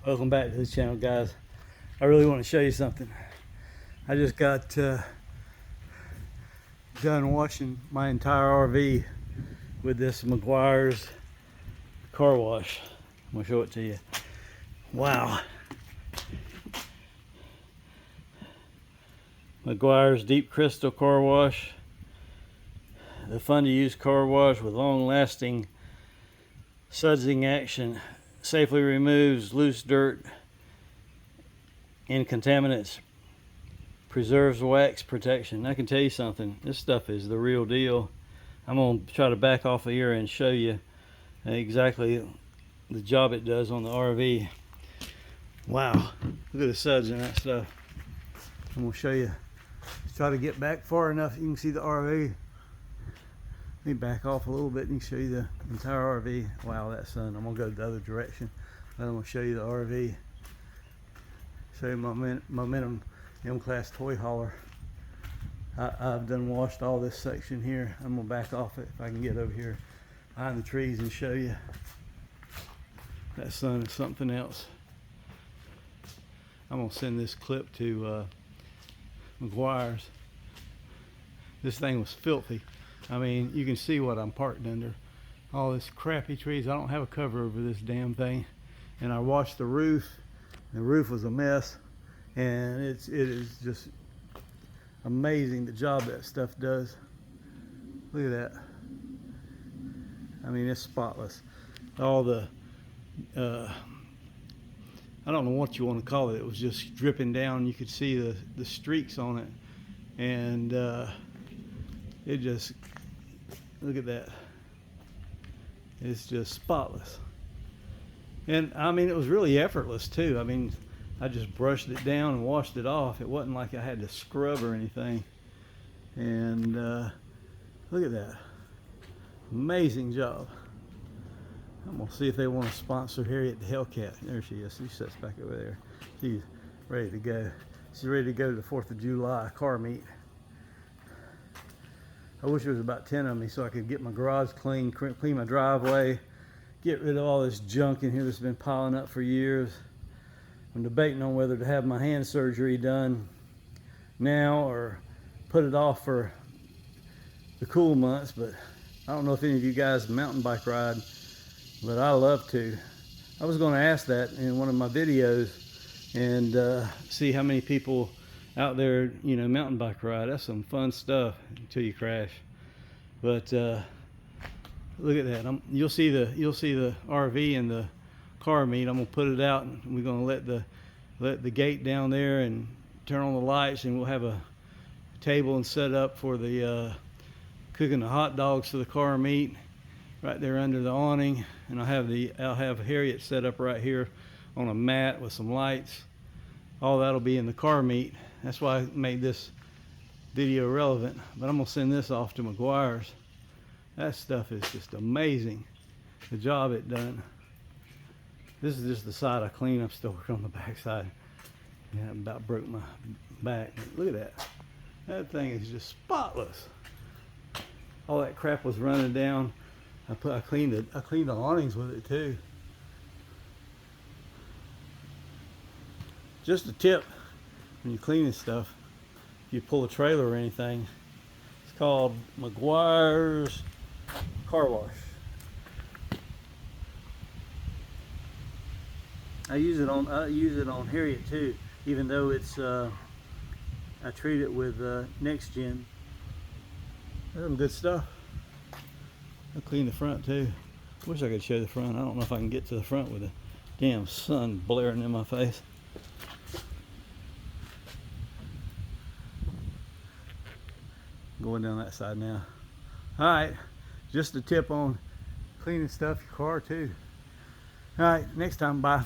Welcome back to the channel, guys. I really want to show you something. I just got done washing my entire RV with this Meguiar's car wash. I'm gonna show it to you. Wow. Meguiar's Deep Crystal Car Wash. The fun to use car wash with long lasting sudsing action. Safely removes loose dirt and contaminants. Preserves wax protection. I can tell you something, this stuff is the real deal. I'm going to try to back off of here and show you exactly the job it does on the RV. Wow, look at the suds in that stuff. I'm going to show you. Let's try to get back far enough you can see the RV. Let me back off a little bit and show you the entire RV. Wow, that sun. I'm going to go the other direction. Then I'm going to show you the RV. Show you my Momentum M-Class toy hauler. I've done washed all this section here. I'm going to back off it if I can get over here behind the trees and show you. That sun is something else. I'm going to send this clip to Meguiar's. This thing was filthy. I mean, you can see what I'm parked under. All this crappy trees. I don't have a cover over this damn thing. And I washed the roof. The roof was a mess. And it is just amazing the job that stuff does. Look at that. I mean, it's spotless. All the, I don't know what you want to call it. It was just dripping down. You could see the streaks on it. And it just, look at that. It's just spotless. And I mean, it was really effortless too. I mean, I just brushed it down and washed it off. It wasn't like I had to scrub or anything. And look at that. Amazing job. I'm gonna see if they want to sponsor Harriet the Hellcat. There she is. She sits back over there. She's ready to go. She's ready to go to the 4th of July car meet. I wish there was about 10 of me so I could get my garage clean, clean my driveway, get rid of all this junk in here that's been piling up for years. I'm debating on whether to have my hand surgery done now or put it off for the cool months, but I don't know if any of you guys mountain bike ride, but I love to. I was going to ask that in one of my videos and see how many people out there, you know, mountain bike ride. That's some fun stuff until you crash. But look at that. You'll see the RV and the car meet. I'm gonna put it out and we're gonna let the gate down there and turn on the lights, and we'll have a table and set up for the cooking the hot dogs for the car meet right there under the awning. And I'll have Harriet set up right here on a mat with some lights. All that'll be in the car meet. That's why I made this video relevant. But I'm gonna send this off to Meguiar's. That stuff is just amazing, the job it done. This is just the side I clean. I'm still working on the back side. Yeah, I about broke my back. Look at that. That thing is just spotless. All that crap was running down. I cleaned the awnings with it too. Just a tip when you're cleaning stuff, if you pull a trailer or anything, it's called Meguiar's car wash. I use it on Harriet too, even though it's I treat it with Next Gen. That's some good stuff. I'll clean the front too. Wish I could show the front. I don't know if I can get to the front with the damn sun blaring in my face. Going down that side now. Alright, just a tip on cleaning stuff your car too. Alright, next time, bye.